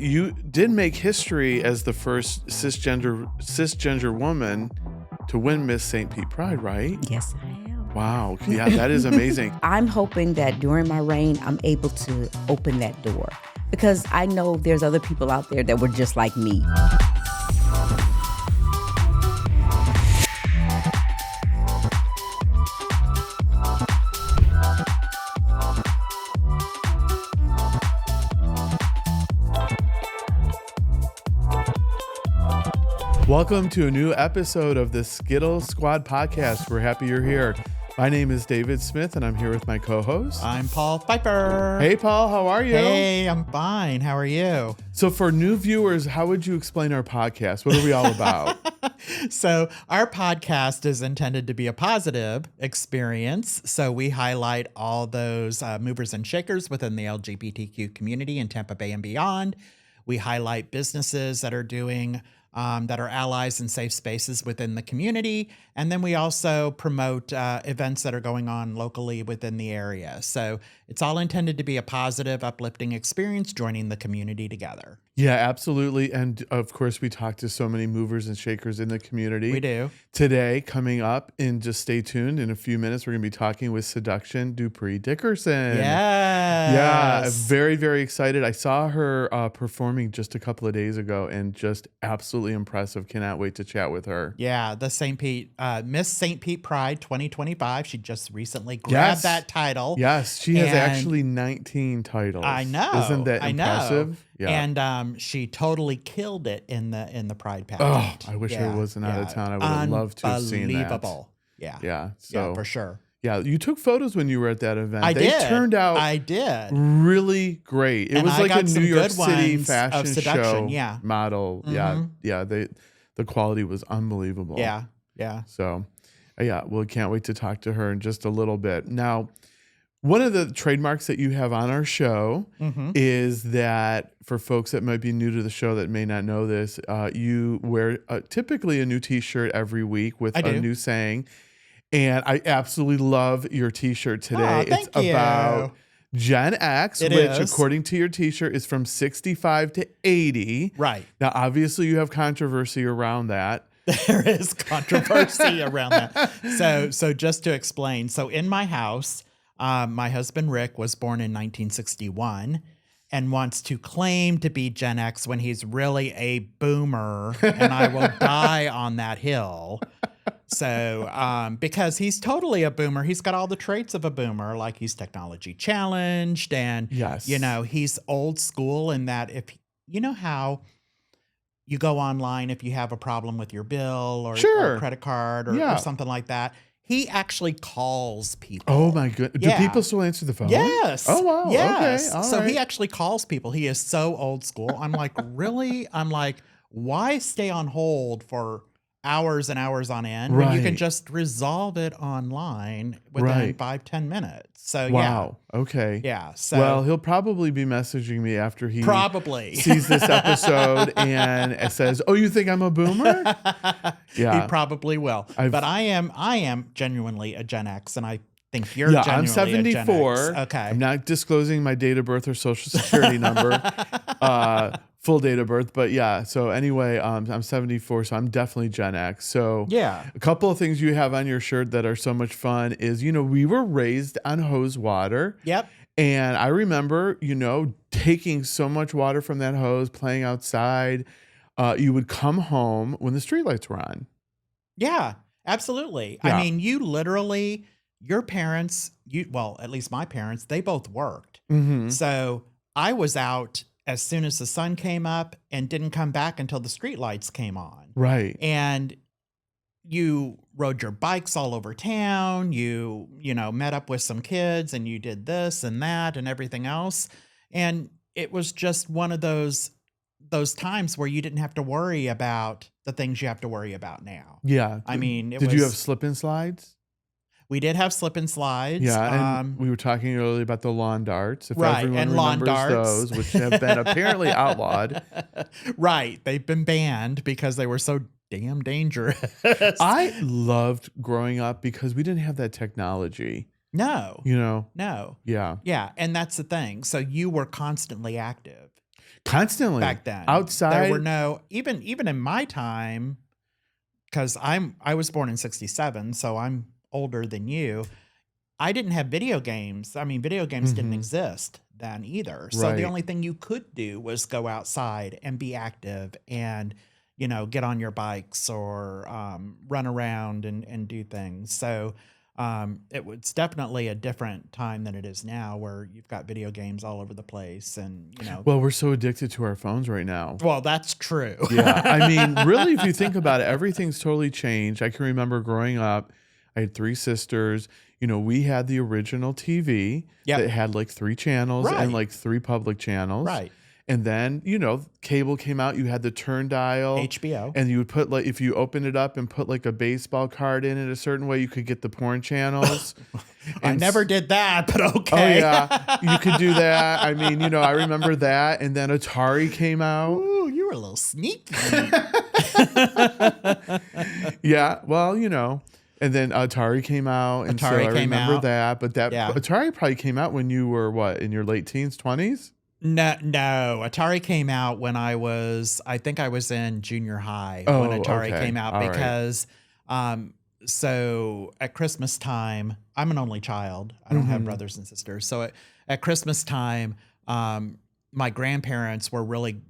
You did make history as the first cisgender woman to win Miss St. Pete Pride, right? Yes, I am. Wow. Yeah, that is amazing. I'm hoping that during my reign, I'm able to open that door because I know there's other people out there that were just like me. Welcome to a new episode of the Skittle Squad Podcast. We're happy you're here. My name is David Smith, and I'm here with my co-host. I'm Paul Piper. Hey, Paul. How are you? Hey, I'm fine. How are you? So for new viewers, how would you explain our podcast? What are we all about? So our podcast is intended to be a positive experience. So we highlight all those movers and shakers within the LGBTQ community in Tampa Bay and beyond. We highlight businesses that are doing that are allies and safe spaces within the community. And then we also promote events that are going on locally within the area. So it's all intended to be a positive, uplifting experience, joining the community together. Yeah, absolutely. And of course, we talk to so many movers and shakers in the community. We do. Today, coming up, and just stay tuned. In a few minutes, we're going to be talking with Seduction Dickerson. Yes. Yeah, very, very excited. I saw her performing just a couple of days ago and just absolutely impressive. Cannot wait to chat with her. Yeah, the St. Pete, Miss St. Pete Pride 2025. She just recently grabbed that title. Yes, she has actually 19 titles. I know. Isn't that impressive? Know. Yeah. And she totally killed it in the Pride pageant. Oh, I wish I wasn't out of town. I would have loved to have seen that. Unbelievable. Yeah. Yeah. So for sure. Yeah, you took photos when you were at that event. I did. Turned out really great. It was like a New York City fashion show model. Mm-hmm. Yeah. The quality was unbelievable. Yeah. So, we can't wait to talk to her in just a little bit. Now, one of the trademarks that you have on our show is that for folks that might be new to the show that may not know this, you wear typically a new T-shirt every week with a new saying. And I absolutely love your T-shirt today. It's about Gen X, which according to your T-shirt is from 65 to 80. Right. Now, obviously, you have controversy around that. There is controversy around that. So just to explain, so in my house, my husband Rick was born in 1961 and wants to claim to be Gen X when he's really a boomer, and I will die on that hill. So, because he's totally a boomer, he's got all the traits of a boomer, like he's technology challenged and, he's old school in that if, you know how you go online if you have a problem with your bill or credit card or something like that. He actually calls people. Oh my goodness. Do people still answer the phone? Yes. Oh wow. Yes. Okay. So he actually calls people. He is so old school. I'm like, really? I'm like, why stay on hold for hours and hours on end when you can just resolve it online within 5-10 minutes? So Okay. Yeah. So well, he'll probably be messaging me after he sees this episode and says, "Oh, you think I'm a boomer?" Yeah. He probably will. But I am genuinely a Gen X, and I think you're genuinely I'm 74. A Gen X. Okay. I'm not disclosing my date of birth or social security number. Full date of birth, but so anyway, I'm 74, so I'm definitely Gen X. So a couple of things you have on your shirt that are so much fun is, we were raised on hose water. Yep. And I remember, taking so much water from that hose, playing outside. You would come home when the streetlights were on. Yeah, absolutely. Yeah. I mean, you literally, your parents, at least my parents, they both worked. Mm-hmm. So I was out as soon as the sun came up and didn't come back until the streetlights came on. Right. And you rode your bikes all over town. You met up with some kids and you did this and that and everything else. And it was just one of those times where you didn't have to worry about the things you have to worry about now. Yeah. I mean, did you have slip and slides? We did have slip and slides. Yeah, and we were talking earlier about the lawn darts. If everyone remembers those, which have been apparently outlawed. Right. They've been banned because they were so damn dangerous. I loved growing up because we didn't have that technology. No. No. Yeah. Yeah. And that's the thing. So you were constantly active. Constantly. back then. Outside. There were no, even in my time, because I was born in 67, so I'm older than you. I didn't have video games. I mean, video games didn't exist then either. So the only thing you could do was go outside and be active and, get on your bikes or run around and do things. So it was definitely a different time than it is now, where you've got video games all over the place and, Well, we're so addicted to our phones right now. Well, that's true. Yeah. I mean, really, if you think about it, everything's totally changed. I can remember growing up, I had 3 sisters. We had the original TV that had like 3 channels and like 3 public channels. Right. And then, cable came out. You had the turn dial. HBO. And you would put like, if you opened it up and put like a baseball card in it a certain way, you could get the porn channels. I never did that, but okay. Oh, yeah. You could do that. I mean, I remember that. And then Atari came out. Ooh, you were a little sneaky. Yeah. Well, and then Atari came out. And Atari so I came remember out. that. But Atari probably came out when you were what, in your late teens, 20s? No. Atari came out when I think I was in junior high when Atari came out. All because so at Christmas time, I'm an only child. I don't have brothers and sisters. So at Christmas time, my grandparents were really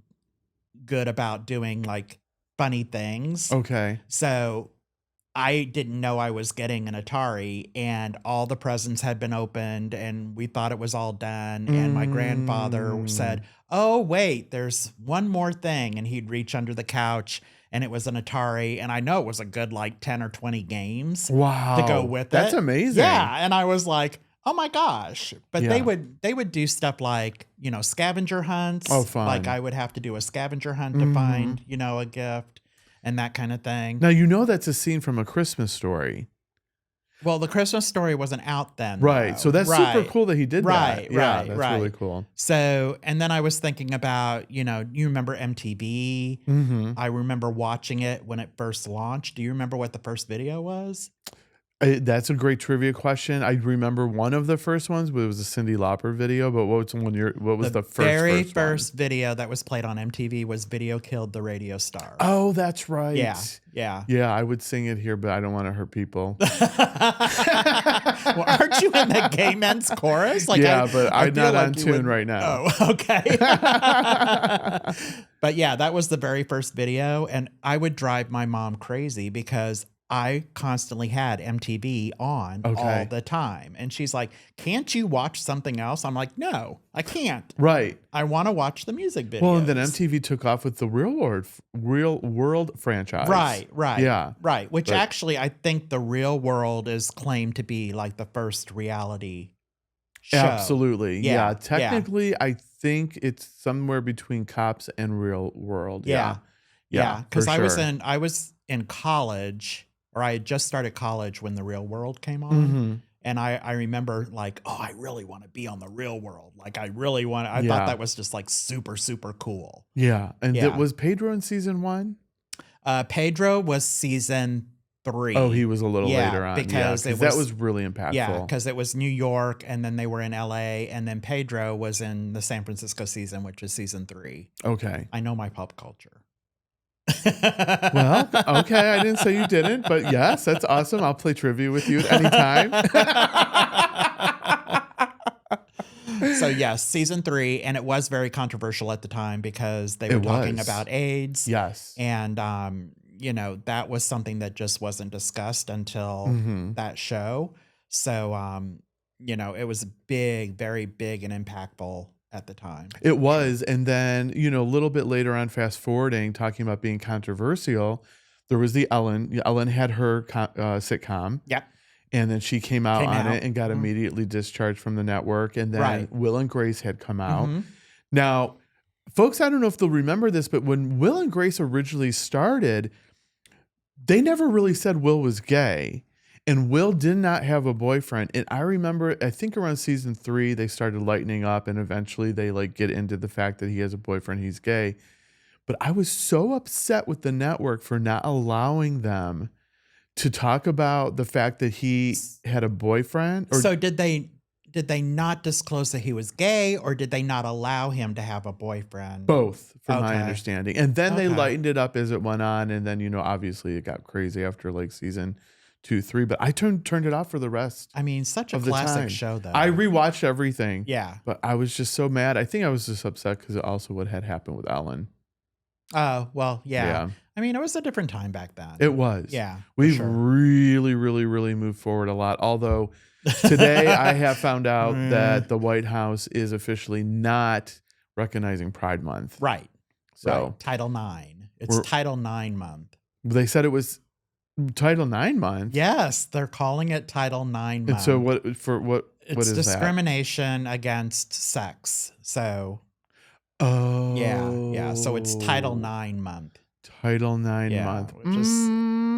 good about doing like funny things. Okay. So I didn't know I was getting an Atari, and all the presents had been opened and we thought it was all done. And my grandfather said, "Oh, wait, there's one more thing." And he'd reach under the couch and it was an Atari. And I know it was a good like 10 or 20 games Wow. to go with That's it. amazing. Yeah. And I was like, oh my gosh. But Yeah. they would do stuff like, scavenger hunts. Oh, fun. Like I would have to do a scavenger hunt to find, a gift. And that kind of thing. Now, that's a scene from A Christmas Story. Well, The Christmas Story wasn't out then. Right. Though. So that's super cool that he did that. Yeah, Right. that's really cool. So, and then I was thinking about, you remember MTV? I remember watching it when it first launched. Do you remember what the first video was? That's a great trivia question. I remember one of the first ones, but it was a Cyndi Lauper video. But what was the very first first video that was played on MTV was "Video Killed the Radio Star." Oh, that's right. Yeah. I would sing it here, but I don't want to hurt people. Well, aren't you in the gay men's chorus? Like, but I'm feel not like on you tune would- right now. Oh, okay. But yeah, that was the very first video, and I would drive my mom crazy because I constantly had MTV on all the time. And she's like, "Can't you watch something else?" I'm like, "No, I can't. Right. I want to watch the music videos." Well, and then MTV took off with the Real World franchise. Right. Yeah. Right. Which actually, I think The Real World is claimed to be like the first reality show. Absolutely. Yeah. Technically, I think it's somewhere between Cops and Real World. Yeah. Yeah. Because for I was sure. in college, or I had just started college when The Real World came on. And I remember like, oh, I really want to be on The Real World. Like I thought that was just like super, super cool. Yeah. And was Pedro in season 1? Pedro was season 3. Oh, he was a little later on. Because that was really impactful. Yeah, because it was New York, and then they were in LA, and then Pedro was in the San Francisco season, which is season 3. Okay. I know my pop culture. Well, okay. I didn't say you didn't, but yes, that's awesome. I'll play trivia with you at any time. So yes, season 3, and it was very controversial at the time because they were talking about AIDS. Yes. And that was something that just wasn't discussed until that show. So it was big, very big and impactful at the time. It was. And then, a little bit later on, fast forwarding, talking about being controversial, there was the Ellen. Ellen had her sitcom. Yeah. And then she came out on it and got immediately discharged from the network. And then Will and Grace had come out. Now, folks, I don't know if they'll remember this, but when Will and Grace originally started, they never really said Will was gay. And Will did not have a boyfriend. And I remember, I think around season 3, they started lightening up, and eventually they get into the fact that he has a boyfriend, he's gay. But I was so upset with the network for not allowing them to talk about the fact that he had a boyfriend. So did they not disclose that he was gay, or did they not allow him to have a boyfriend? Both, from my Okay. understanding. And then they Okay. lightened it up as it went on. And then, obviously it got crazy after like season 2, 3. But I turned it off for the rest I mean, such a of the classic time. show, though. I rewatched everything. Yeah. But I was just so mad. I think I was just upset because also what had happened with Ellen. Oh, well, yeah. Yeah. I mean, it was a different time back then. It was. Yeah. for We've sure. really, really, really moved forward a lot. Although today I have found out that the White House is officially not recognizing Pride Month. Right. So right. Title IX. It's We're- Title IX month. they said it was Title IX month. Yes, they're calling it Title IX month. And so what It's is discrimination against sex. So that? Oh. yeah. So it's Title IX month. Title IX Yeah, month. which is,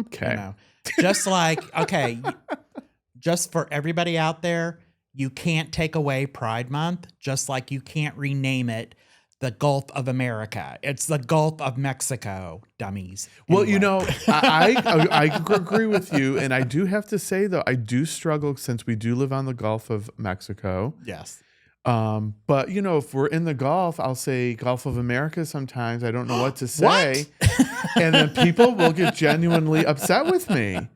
Okay. Just like, okay, just for everybody out there, you can't take away Pride Month, just like you can't rename it the Gulf of America. It's the Gulf of Mexico, dummies. Well, Anyway. I agree with you. And I do have to say, though, I do struggle since we do live on the Gulf of Mexico. Yes. But, if we're in the Gulf, I'll say Gulf of America sometimes. I don't know what to say. And then people will get genuinely upset with me.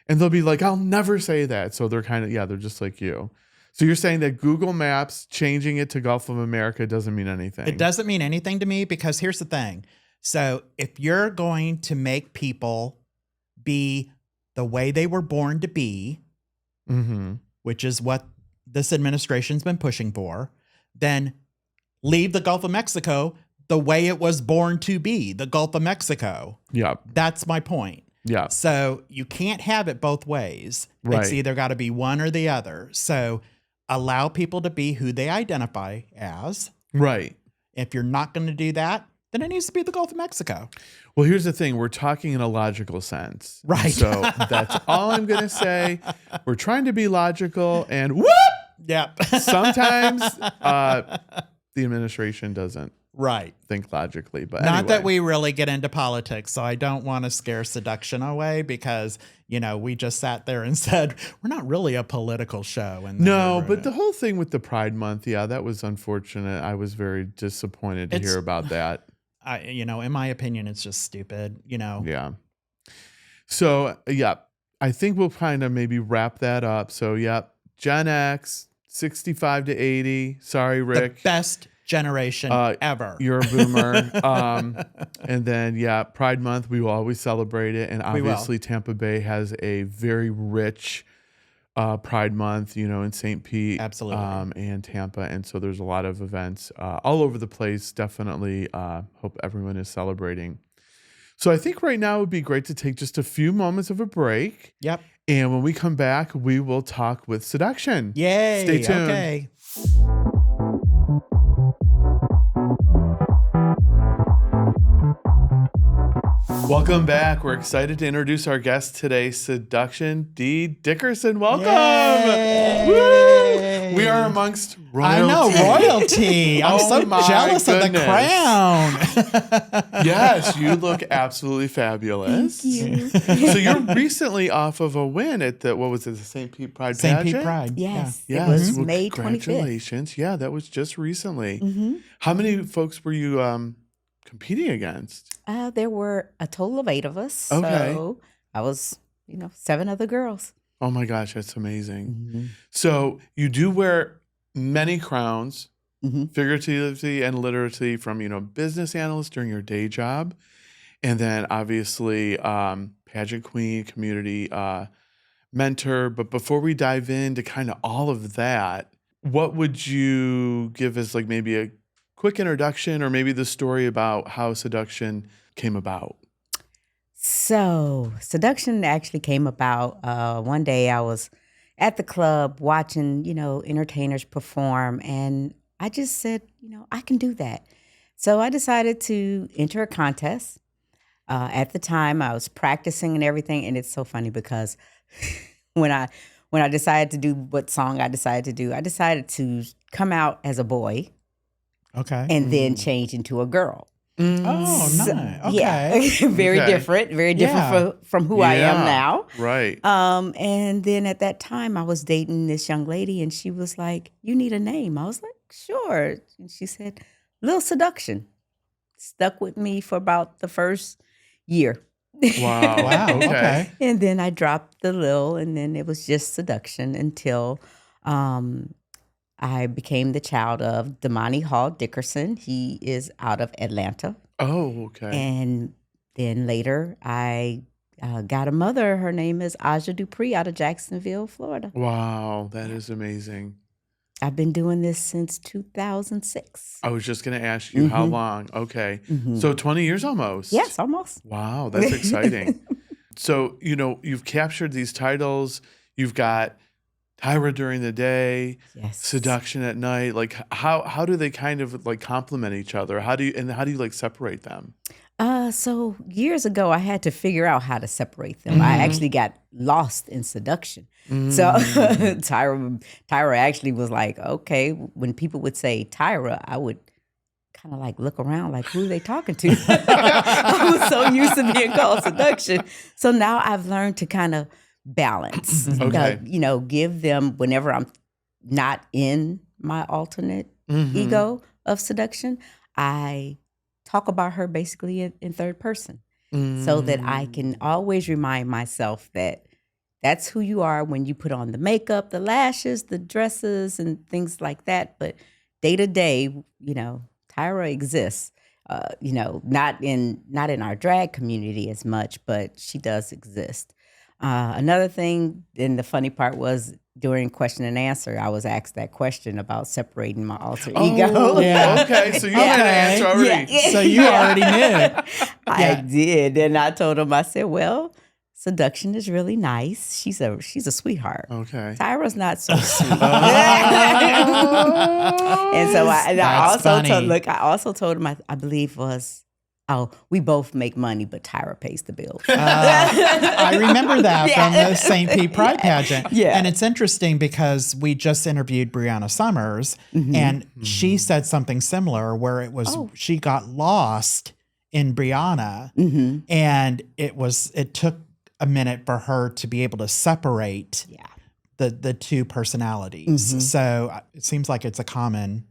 And they'll be like, I'll never say that. So they're they're just like you. So you're saying that Google Maps changing it to Gulf of America doesn't mean anything? It doesn't mean anything to me because here's the thing. So if you're going to make people be the way they were born to be, Mm-hmm. which is what this administration's been pushing for, then leave the Gulf of Mexico the way it was born to be, the Gulf of Mexico. Yeah. That's my point. Yeah. So you can't have it both ways. Right. It's either got to be one or the other. So allow people to be who they identify as. Right. If you're not going to do that, then it needs to be the Gulf of Mexico. Well, here's the thing. We're talking in a logical sense. Right. So that's all I'm going to say. We're trying to be logical, and whoop! Yep. Sometimes the administration doesn't Right. think logically. But Not that anyway. we really get into politics, so I don't want to scare Seduction away because, we just sat there and said, we're not really a political show. And then No, we but ruined the it. whole thing with the Pride Month, that was unfortunate. I was very disappointed to It's- hear about that. In my opinion, it's just stupid, Yeah. So, I think we'll kind of maybe wrap that up. So, Gen X, 65 to 80. Sorry, The Rick. best generation ever. You're a boomer. And then, Pride Month, we will always celebrate it. And We will. obviously, Tampa Bay has a very rich Pride Month, in St. Pete. Absolutely. And Tampa. And so there's a lot of events all over the place. Definitely hope everyone is celebrating. So I think right now it would be great to take just a few moments of a break. Yep. And when we come back, we will talk with Seduction. Yay. Stay tuned. Okay. Welcome back. We're excited to introduce our guest today, Seduction D. Dickerson. Welcome. Yay. Woo! We are amongst royalty. I know, royalty. I'm Oh so my jealous goodness. of the crown. Yes, you look absolutely fabulous. Thank you. So you're recently off of a win at the St. Pete Pride St. pageant? Pete Pride. Yes, Yes. it was Well, May 25th. congratulations. Yeah, that was just recently. Mm-hmm. How many folks were you competing against? There were a total of 8 of us. Okay. So I was, 7 other girls. Oh my gosh, that's amazing. Mm-hmm. So you do wear many crowns, Mm-hmm. figuratively and literally, from business analyst during your day job, and then obviously pageant queen, community mentor. But before we dive into kind of all of that, what would you give as like maybe a quick introduction, or maybe the story about how Seduction came about? So Seduction actually came about one day I was at the club watching, entertainers perform, and I just said, I can do that. So I decided to enter a contest. At the time, I was practicing and everything, and it's so funny because when I decided to do what song I decided to do, I decided to come out as a boy Okay. and then change into a girl. Oh, So, nice. Okay. Yeah, very Okay. different, Yeah. from who I am Yeah. now. Right. And then at that time, I was dating this young lady, and she was like, "You need a name." I was like, "Sure." And she said, "Little Seduction." Stuck with me for about the first year. Wow. Wow. Okay. And then I dropped the Lil, and then it was just Seduction until I became the child of Damani Hall Dickerson. He is out of Atlanta. Oh, okay. And then later, I got a mother. Her name is Aja Dupree out of Jacksonville, Florida. Wow, that is amazing. I've been doing this since 2006. I was just going to ask you how long. Okay. So 20 years almost. Yes, almost. Wow, that's exciting. So, you've captured these titles. You've got Tyra during the day, Yes. Seduction at night. Like how do they kind of like complement each other? How do you like separate them? So years ago, I had to figure out how to separate them. I actually got lost in Seduction. So Tyra actually was like, okay, when people would say Tyra, I would kind of like look around like, who are they talking to? I was so used to being called Seduction. So now I've learned to kind of balance, Okay. give them whenever I'm not in my alternate ego of Seduction, I talk about her basically in third person so that I can always remind myself that that's who you are when you put on the makeup, the lashes, the dresses, and things like that. But day to day, Tyra exists. Not in our drag community as much, but she does exist. Another thing, and the funny part was during question and answer, I was asked that question about separating my alter ego. Oh, Yeah. okay. So you had an answer already. Yeah. So you already knew. I did, and I told him, I said, "Well, Seduction is really nice. She's a sweetheart. Okay. Tyra's not so sweet." And so I That's funny. I also told him I believe was, "Oh, we both make money, but Tyra pays the bills." I remember that from the St. Pete Pride pageant. Yeah. And it's interesting because we just interviewed Brianna Summers and she said something similar where it was she got lost in Brianna and it took a minute for her to be able to separate the two personalities. So it seems like it's a common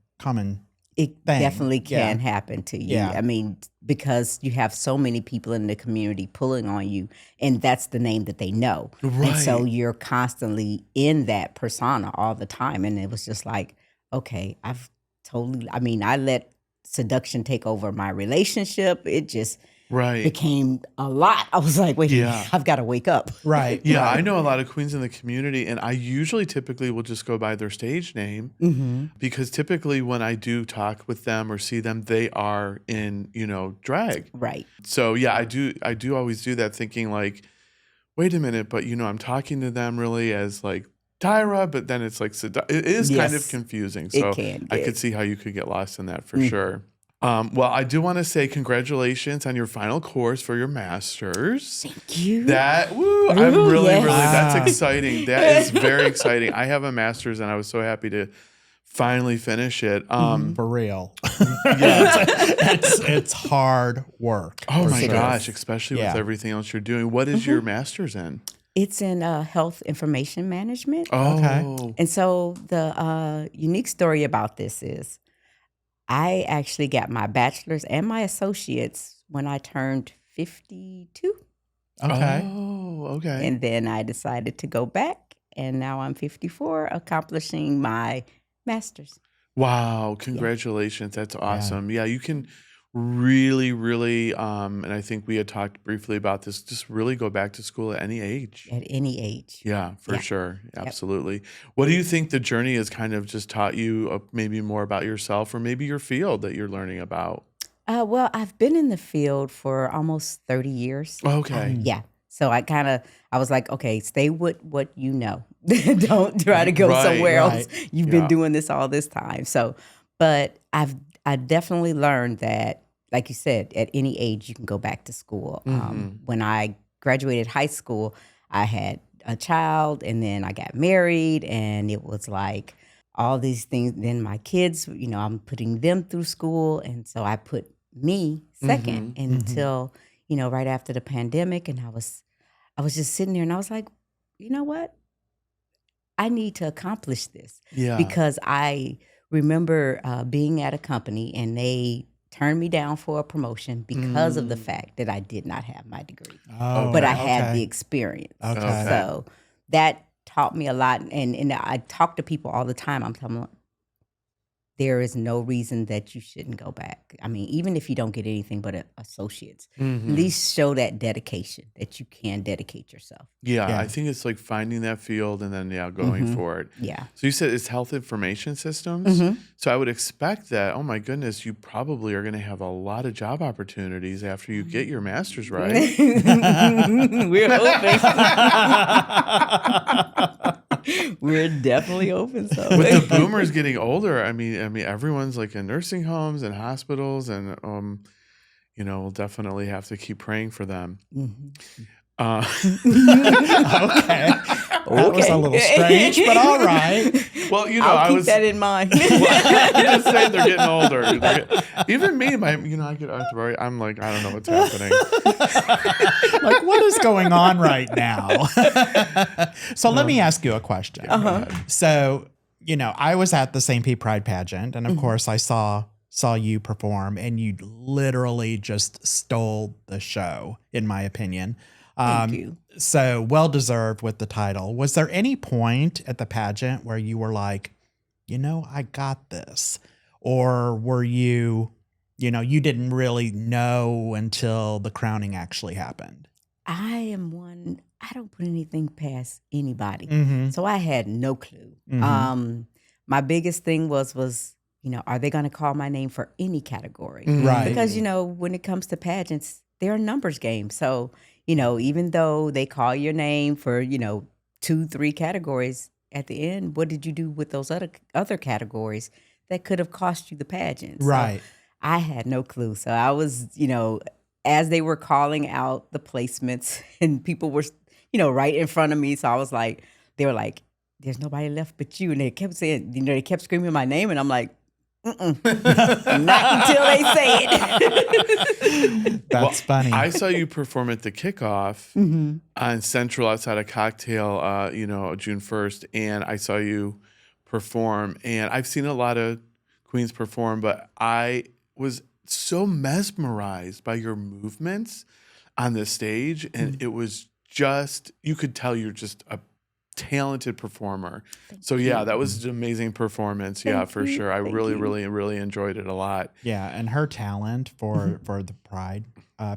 It thing. definitely can happen to you. Yeah. I mean, because you have so many people in the community pulling on you, and that's the name that they know. And so Right. you're constantly in that persona all the time. And it was just like, okay, I let Seduction take over my relationship. It just Right. became a lot. I was like, wait, a minute, Yeah. I've got to wake up. Right. Yeah, I know a lot of queens in the community, and I usually typically will just go by their stage name because typically when I do talk with them or see them, they are in, drag. Right. So yeah, I do always do that thinking like, wait a minute, but I'm talking to them really as like Tyra, but then it's like it is kind of Yes, confusing. it So can I get. could see how you could get lost in that for sure. Well, I do want to say congratulations on your final course for your master's. Thank you. I'm Ooh, really, yes. that's exciting. That is very exciting. I have a master's and I was so happy to finally finish it. For real. Yeah. It's hard work. Oh for my sure. gosh, especially with Yeah. everything else you're doing. What is your master's in? It's in health information management. Oh, And so the unique story about this is I actually got my bachelor's and my associates when I turned 52. Okay. Oh, okay. And then I decided to go back, and now I'm 54, accomplishing my master's. Wow, congratulations. That's awesome. Yeah, you can really, really, and I think we had talked briefly about this, just really go back to school at any age. At any age. Yeah, for Yeah. sure. Absolutely. What do you think the journey has kind of just taught you maybe more about yourself or maybe your field that you're learning about? Well, I've been in the field for almost 30 years. Okay. Yeah. So I was like, okay, stay with what you know. Don't try to go Right, somewhere right. else. You've Yeah. been doing this all this time. So, but I definitely learned that, like you said, at any age you can go back to school. When I graduated high school, I had a child, and then I got married, and it was like all these things. Then my kids, I'm putting them through school, and so I put me 2nd until, right after the pandemic. And I was just sitting there and I was like, you know what? I need to accomplish this. Yeah. Because I remember being at a company and they turned me down for a promotion because of the fact that I did not have my degree. Oh, But I had the experience. Okay. So that taught me a lot. And I talk to people all the time. I'm telling them, there is no reason that you shouldn't go back. I mean, even if you don't get anything but associates, at least show that dedication that you can dedicate yourself. Yeah, I think it's like finding that field and then going for it. Yeah. So you said it's health information systems. So I would expect that, oh my goodness, you probably are going to have a lot of job opportunities after you get your master's, right? We're hoping. We're definitely hoping so. With the boomers getting older, I mean, everyone's like in nursing homes and hospitals, and we'll definitely have to keep praying for them. Okay. That was a little strange, but all right. Well, I'll keep that in mind. I'm just saying they're getting older. Even me, I get arthritis. I'm like, I don't know what's happening. Like, what is going on right now? So let me ask you a question. So, I was at the St. Pete Pride pageant, and of course I saw you perform, and you literally just stole the show, in my opinion. Thank you. So well-deserved with the title. Was there any point at the pageant where you were like, I got this? Or were you, you didn't really know until the crowning actually happened? I am one, I don't put anything past anybody. So I had no clue. My biggest thing was, are they going to call my name for any category? Right. Because, when it comes to pageants, they're a numbers game. So, even though they call your name for, 2-3 categories, at the end, what did you do with those other categories that could have cost you the pageant? Right. So I had no clue. So I was, as they were calling out the placements and people were, right in front of me. So I was like, they were like, there's nobody left but you. And they kept saying, they kept screaming my name. And I'm like, not until they say it. That's funny. I saw you perform at the kickoff on Central outside a cocktail, June 1st. And I saw you perform. And I've seen a lot of queens perform, but I was so mesmerized by your movements on the stage. And it was just, you could tell you're just a talented performer. That was an amazing performance. For sure. I really enjoyed it a lot. Yeah, and her talent for the Pride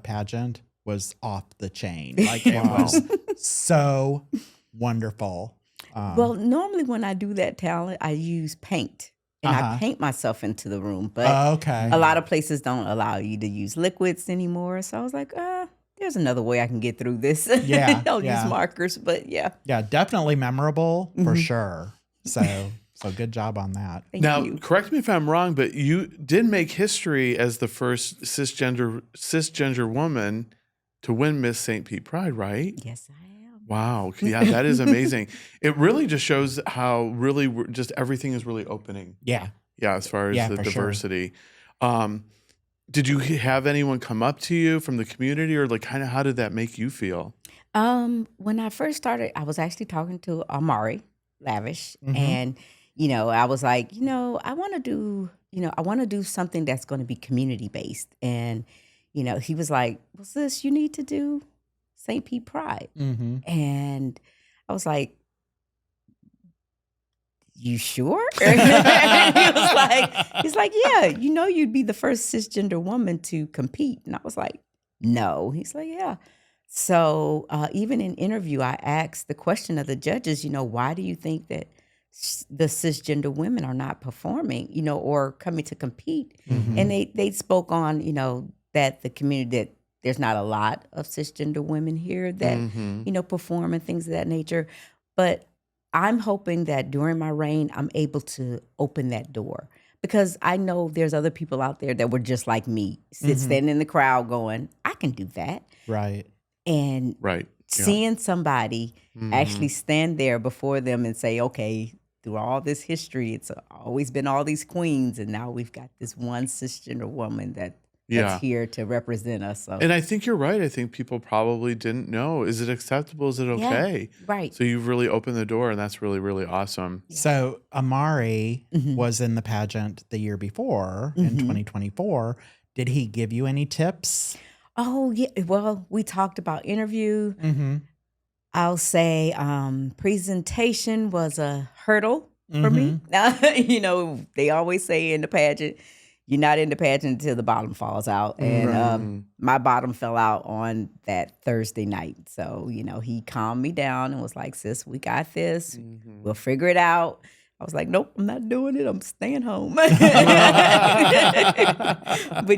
pageant was off the chain. Like, it was so wonderful. Well, normally when I do that talent, I use paint. And I paint myself into the room. But a lot of places don't allow you to use liquids anymore. So I was like, there's another way I can get through this. I'll use markers, but yeah. Yeah, definitely memorable for sure. So good job on that. Thank you. Correct me if I'm wrong, but you did make history as the first cisgender woman to win Miss St. Pete Pride, right? Yes, I am. Wow. Yeah, that is amazing. It really just shows how really just everything is really opening. Yeah. Yeah, as far as the diversity. Sure. Did you have anyone come up to you from the community, or like kind of how did that make you feel? When I first started, I was actually talking to Amari Lavish, and I was like, I want to do something that's going to be community based, and he was like, well, sis, you need to do St. Pete Pride, and I was like, you sure? And he's like, yeah, you'd be the first cisgender woman to compete. And I was like, no. He's like, yeah. So even in interview, I asked the question of the judges, why do you think that the cisgender women are not performing, or coming to compete? And they spoke on, that the community, that there's not a lot of cisgender women here that, perform and things of that nature. But I'm hoping that during my reign, I'm able to open that door, because I know there's other people out there that were just like me, standing in the crowd going, I can do that. Right. And seeing somebody actually stand there before them and say, okay, through all this history, it's always been all these queens, and now we've got this one cisgender woman that Yeah. here to represent us. So And I think you're right. I think people probably didn't know. Is it acceptable? Is it okay? right. So you've really opened the door, and that's really, really awesome. So Amari Mhm. was in the pageant the year before in 2024. Did he give you any tips? Oh yeah. Well, we talked about interview. Mm-hmm. I'll say presentation was a hurdle for me. They always say in the pageant, you're not in the pageant until the bottom falls out. And my bottom fell out on that Thursday night. So, he calmed me down and was like, sis, we got this. We'll figure it out. I was like, nope, I'm not doing it. I'm staying home. But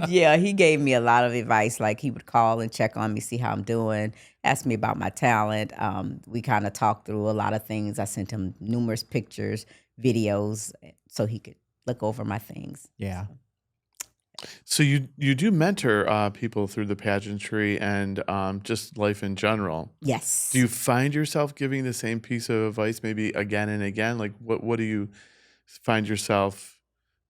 yeah, he gave me a lot of advice. Like he would call and check on me, see how I'm doing, ask me about my talent. We kind of talked through a lot of things. I sent him numerous pictures, videos, so he could look over my things. Yeah. So you do mentor people through the pageantry and just life in general. Yes. Do you find yourself giving the same piece of advice maybe again and again? Like what do you find yourself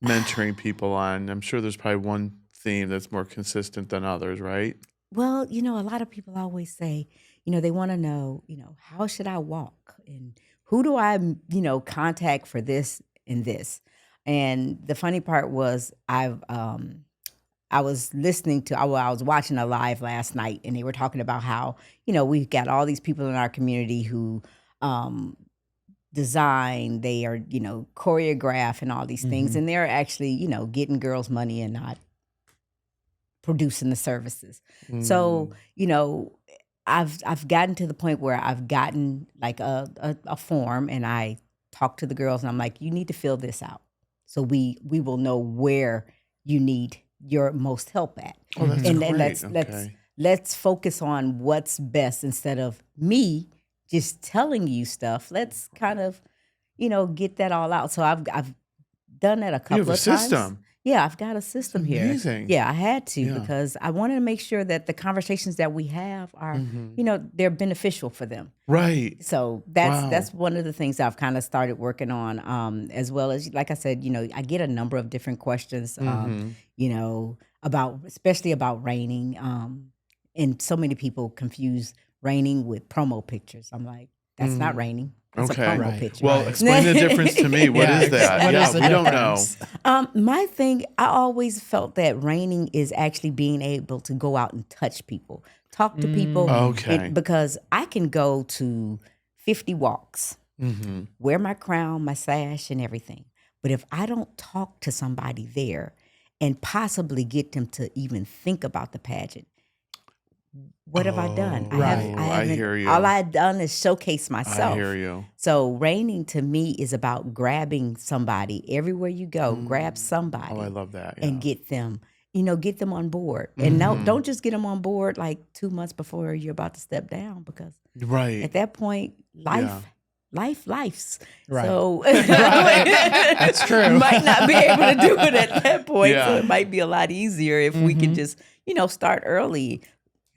mentoring people on? I'm sure there's probably one theme that's more consistent than others, right? Well, a lot of people always say, they want to know, how should I walk and who do I, contact for this and this. And the funny part was I was listening to, I was watching a live last night and they were talking about how, we've got all these people in our community who design, they are, choreograph and all these things. And they're actually, getting girls money and not producing the services. So, I've gotten to the point where I've gotten like a form and I talk to the girls and I'm like, you need to fill this out. So we will know where you need your most help at. Oh, that's and great. let's focus on what's best instead of me just telling you stuff. Let's kind of, get that all out. So I've done that a couple of times. You have a system. Yeah, I've got a system here. Amazing. Yeah, I had to Yeah. because I wanted to make sure that the conversations that we have are, they're beneficial for them. Right. So that's one of the things I've kind of started working on, as well as, like I said, I get a number of different questions, especially about raining. And so many people confuse raining with promo pictures. I'm like, that's not raining. It's Okay. a promo Right. picture. Well, explain the difference to me. What is that? What is the we don't know. difference? My thing, I always felt that raining is actually being able to go out and touch people, talk to people. Okay. Because I can go to 50 walks, wear my crown, my sash, and everything. But if I don't talk to somebody there and possibly get them to even think about the pageant, what have I done? I hear you. All I've done is showcase myself. I hear you. So raining to me is about grabbing somebody everywhere you go. Grab somebody. Oh, I love that. And get them, get them on board. And no, don't just get them on board like 2 months before you're about to step down, because Right. at that point, life's. Right. So That's true. might not be able to do it at that point. Yeah. So it might be a lot easier if we can just, start early,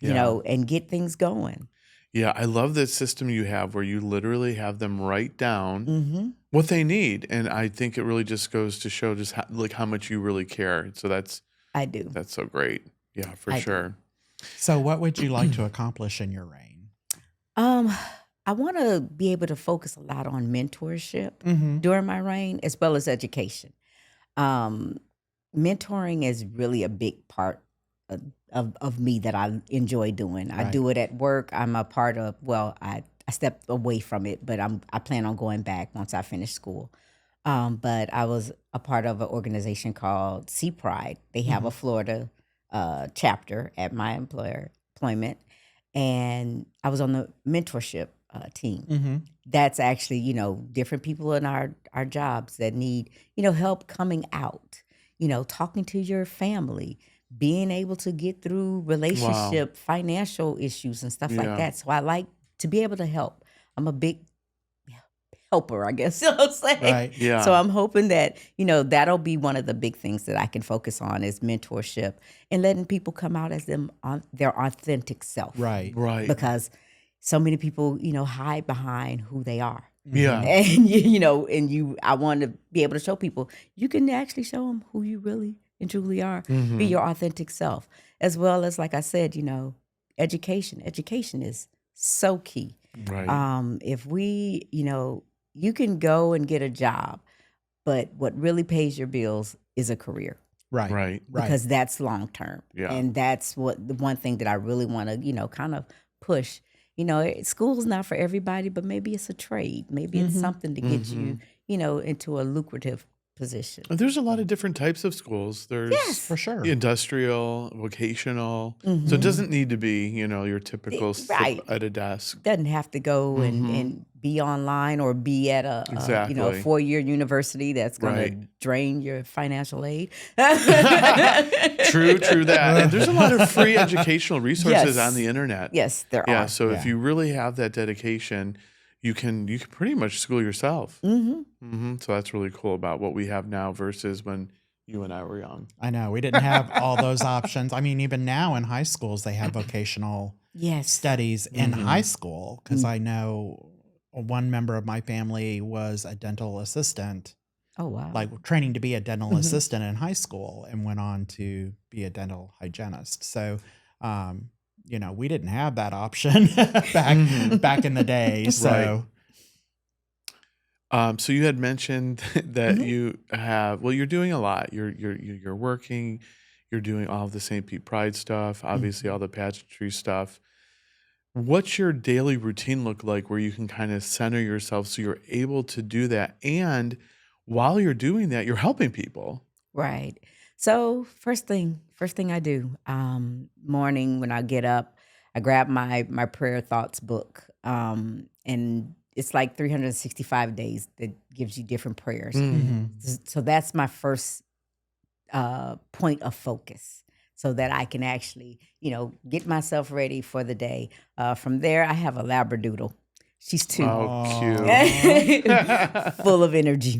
and get things going. Yeah, I love the system you have where you literally have them write down what they need, and I think it really just goes to show just how much you really care. So I do. that's so great. Yeah, for I do. sure. So what would you like to accomplish in your reign? I want to be able to focus a lot on mentorship during my reign, as well as education. Mentoring is really a big part of me that I enjoy doing. I do it at work. I'm a part of, I stepped away from it, but I plan on going back once I finish school. But I was a part of an organization called Sea Pride. They have a Florida chapter at my employment, and I was on the mentorship team. That's actually, different people in our jobs that need, help coming out, talking to your family, being able to get through relationship, financial issues and stuff like that. So I like to be able to help. I'm a big helper, I guess I'll say. Right. Yeah. So I'm hoping that, that'll be one of the big things that I can focus on is mentorship and letting people come out as them on their authentic self. Right. Right. Because so many people, hide behind who they are. Yeah. And I want to be able to show people, you can actually show them who you really and truly are. Be your authentic self. As well as, like I said, education. Education is so key. Right. If we, you can go and get a job, but what really pays your bills is a career. Right. Right. Because that's long term. Yeah. And that's the one thing that I really want to, kind of push. School's not for everybody, but maybe it's a trade. Maybe it's something to get you, into a lucrative position. There's a lot of different types of schools. There's For sure. industrial, vocational. So it doesn't need to be, your typical sit at a desk. Doesn't have to go and be online or be at a Exactly. 4-year university that's going to Right. drain your financial aid. True that. And there's a lot of free educational resources Yes. on the internet. Yes, there Yeah. are. So if you really have that dedication, you can pretty much school yourself. So that's really cool about what we have now versus when you and I were young. I know. We didn't have all those options. I mean, even now in high schools, they have vocational Yes. studies in high school, because I know one member of my family was a dental assistant, Oh, wow. like training to be a dental assistant in high school, and went on to be a dental hygienist. So, we didn't have that option back in the day. So, So you had mentioned that you have, you're doing a lot. You're working, you're doing all of the St. Pete Pride stuff, obviously all the pageantry stuff. What's your daily routine look like where you can kind of center yourself so you're able to do that? And while you're doing that, you're helping people. Right. So first thing I do, morning when I get up, I grab my prayer thoughts book, and it's like 365 days that gives you different prayers. So that's my first point of focus, so that I can actually, get myself ready for the day. From there, I have a Labradoodle. She's 2. Oh, cute. Full of energy.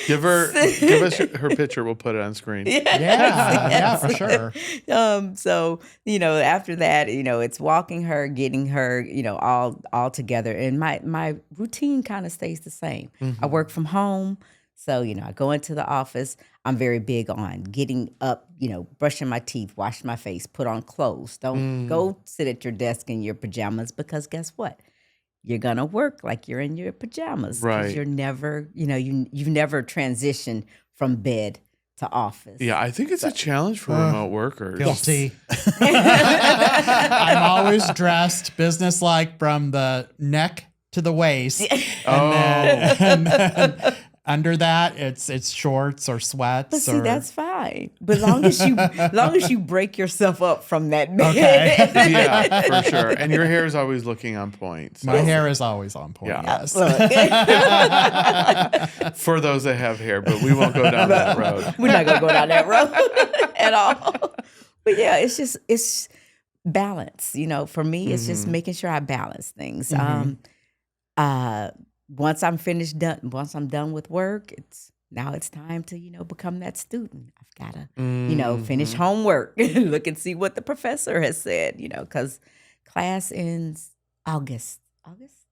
Give us her picture. We'll put it on screen. yeah, for sure. So, after that, it's walking her, getting her, all together. And my routine kind of stays the same. I work from home. So, I go into the office. I'm very big on getting up, brushing my teeth, wash my face, put on clothes. Don't go sit at your desk in your pajamas, because guess what? You're going to work like you're in your pajamas. 'Cause Right. you're never, you've never transitioned from bed to office. Yeah, I think it's a challenge for remote workers. Guilty. I'm always dressed businesslike from the neck to the waist. And then under that, it's shorts or sweats. But see, that's fine. But long as you break yourself up from that bed. Okay. Yeah, for sure. And your hair is always looking on point. So. My hair is always on point. Yeah. Yes. For those that have hair, but we won't go down that road. We're not gonna go down that road at all. But yeah, it's balance. For me, it's just making sure I balance things. Once I'm done with work, it's time to, become that student. I've got to, finish homework, look and see what the professor has said, because class ends August.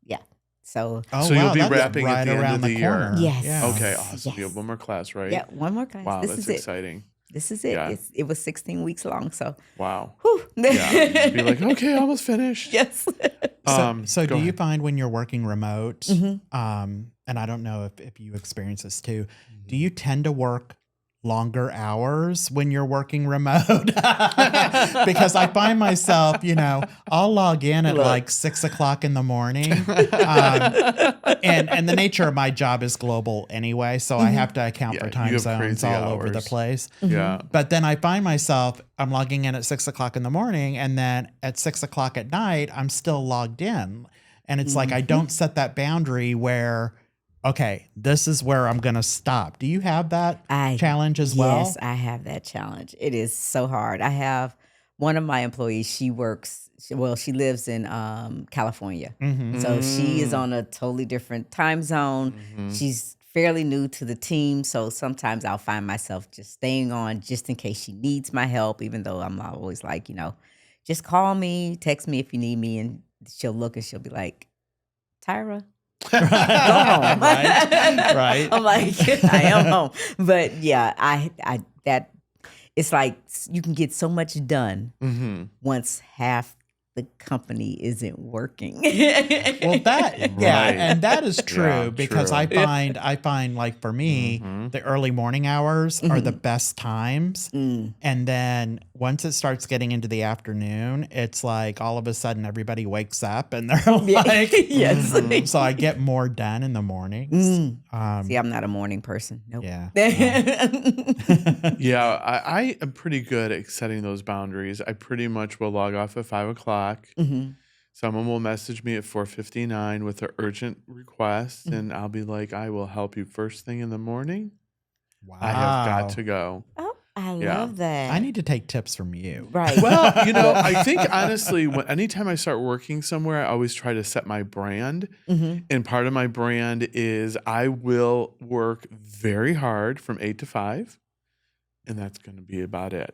Yeah. So, So you'll be that's wrapping at the end of the year. corner. Yes. Yeah. Okay, awesome. Yes. You have one more class, right? yeah, one more class. Wow, This that's is it. exciting. This is it. Yeah. It was 16 weeks long. So, Wow. whew. Yeah. Be like, okay, almost finished. Yes. So go do you ahead. find when you're working remote, and I don't know if you experience this too, do you tend to work longer hours when you're working remote? Because I find myself, I'll log in at like 6 o'clock in the morning. And the nature of my job is global anyway, so I have to account for you time have zones crazy all over the hours. place. Yeah. But then I find myself, I'm logging in at 6 o'clock in the morning, and then at 6 o'clock at night, I'm still logged in. And it's like I don't set that boundary where, okay, this is where I'm going to stop. Do you have that challenge as well? Yes, I have that challenge. It is so hard. I have one of my employees, she lives in California. So she is on a totally different time zone. She's fairly new to the team. So sometimes I'll find myself just staying on just in case she needs my help, even though I'm always like, just call me, text me if you need me. And she'll look and she'll be like, Tyra, go home. Right. I'm like, I am home. But yeah, that it's like you can get so much done once half the company isn't working. Well, that and that is true Yeah, because true. I find like for me, the early morning hours are the best times. And then once it starts getting into the afternoon, it's like all of a sudden everybody wakes up and they're like, yes. So I get more done in the mornings. See, I'm not a morning person. Nope. Yeah. Yeah, I am pretty good at setting those boundaries. I pretty much will log off at 5:00. Someone will message me at 4:59 with an urgent request, and I'll be like, I will help you first thing in the morning. Wow. I have got to go. Oh, I Yeah. love that. I need to take tips from you. Right. Well, I think honestly, anytime I start working somewhere, I always try to set my brand. And part of my brand is I will work very hard from 8 to 5, and that's going to be about it.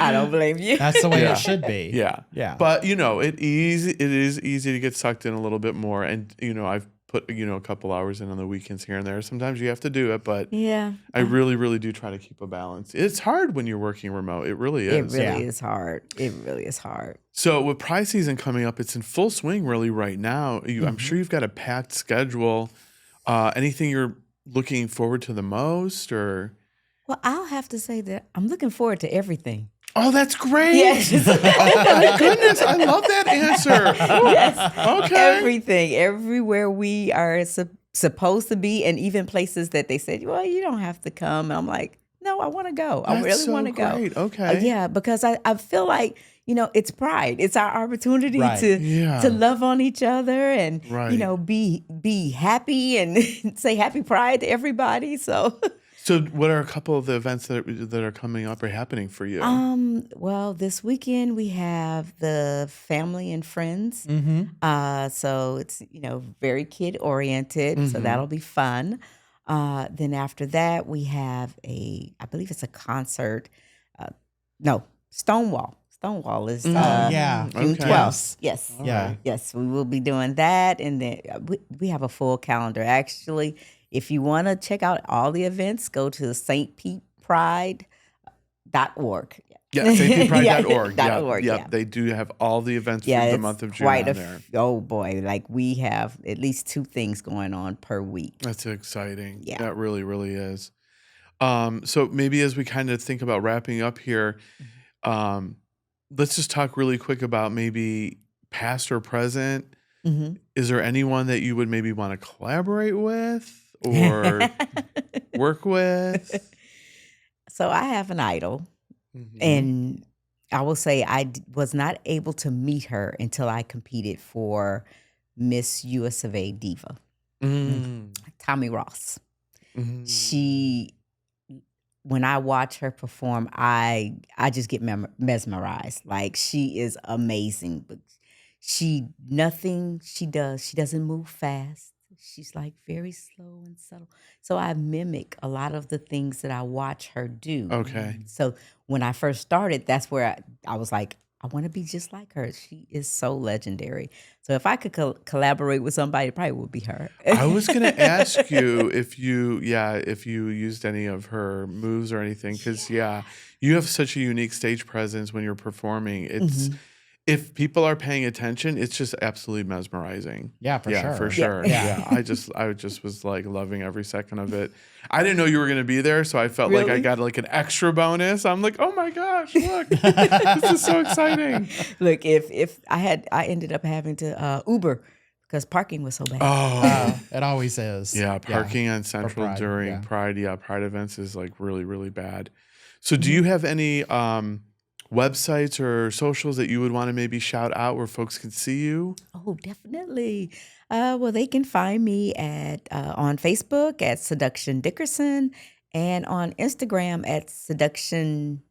I don't blame you. That's the way Yeah. it should be. Yeah. Yeah. But, it is easy to get sucked in a little bit more. And, I've put, a couple hours in on the weekends here and there. Sometimes you have to do it, but Yeah. I really, really do try to keep a balance. It's hard when you're working remote. It really is. It really is hard. It really is hard. So with Pride season coming up, it's in full swing really right now. I'm sure you've got a packed schedule. Anything you're looking forward to the most or? Well, I'll have to say that I'm looking forward to everything. Oh, that's great. Yes. Oh my goodness. I love that answer. Yes. Okay. Everything. Everywhere we are supposed to be, and even places that they said, well, you don't have to come. And I'm like, no, I want to go. I really want to go. Great. Okay. Yeah, because I feel like, it's Pride. It's our opportunity Right. to love on each other and, Right. be happy and say happy Pride to everybody. So what are a couple of the events that are coming up or happening for you? well, this weekend we have the family and friends. So it's, very kid oriented. So that'll be fun. Then after that, we have I believe it's a concert. No, Stonewall. Stonewall is yeah. June Okay. 12th. Yes. Yeah. Yes, we will be doing that. And then we have a full calendar. Actually, if you want to check out all the events, go to stpetepride.org. Yeah, stpetepride.org. Yeah, .org, Yep. yeah. They do have all the events for the it's month of June quite on there. oh boy, like we have at least 2 things going on per week. That's exciting. Yeah. That really, really is. So maybe as we kind of think about wrapping up here, let's just talk really quick about maybe past or present. Is there anyone that you would maybe want to collaborate with or work with? So I have an idol, and I will say I was not able to meet her until I competed for Miss US of A Diva, Tommy Ross. She, when I watch her perform, I just get mesmerized. Like, she is amazing, but nothing she does, she doesn't move fast. She's like very slow and subtle. So I mimic a lot of the things that I watch her do. Okay. So when I first started, that's where I was like, I want to be just like her. She is so legendary. So if I could collaborate with somebody, it probably would be her. I was going to ask you if you used any of her moves or anything, because you have such a unique stage presence when you're performing. It's if people are paying attention, it's just absolutely mesmerizing. Yeah, for sure. For sure. Yeah. I just was like loving every second of it. I didn't know you were going to be there, so I felt like I Really? got like an extra bonus. I'm like, oh my gosh, look, this is so exciting. Look, if I ended up having to Uber because parking was so bad. Oh, It always is. yeah, parking on Central Pride, during yeah. Pride, Pride events is like really, really bad. So do you have any websites or socials that you would want to maybe shout out where folks can see you? Oh, definitely. Well, they can find me at on Facebook at Seduction Dickerson and on Instagram at Seduction.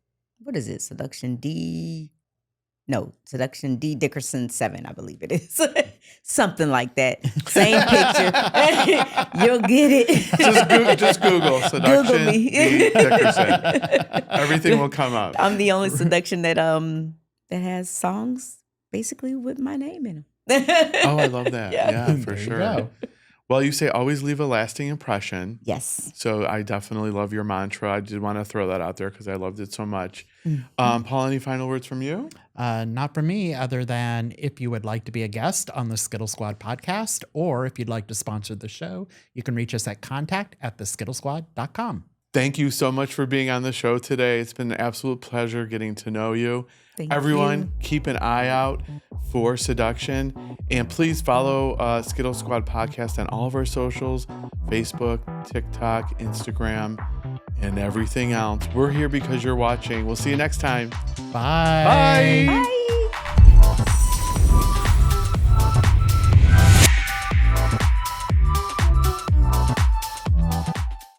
What is it? Seduction D. No, Seduction D Dickerson 7, I believe it is. Something like that. Same picture. You'll get it. Just Google Seduction Google me. D. Dickerson. Everything will come up. I'm the only seduction that has songs basically with my name in them. Oh, I love that. Yeah. Yeah, for There you sure. go. Well, you say always leave a lasting impression. Yes. So I definitely love your mantra. I did want to throw that out there because I loved it so much. Paul, any final words from you? Not from me, other than if you would like to be a guest on the Skittle Squad podcast, or if you'd like to sponsor the show, you can reach us at contact@theskittlesquad.com. Thank you so much for being on the show today. It's been an absolute pleasure getting to know you. Thank Everyone, you. keep an eye out for Seduction. And please follow Skittle Squad Podcast on all of our socials, Facebook, TikTok, Instagram, and everything else. We're here because you're watching. We'll see you next time. Bye. Bye. Bye.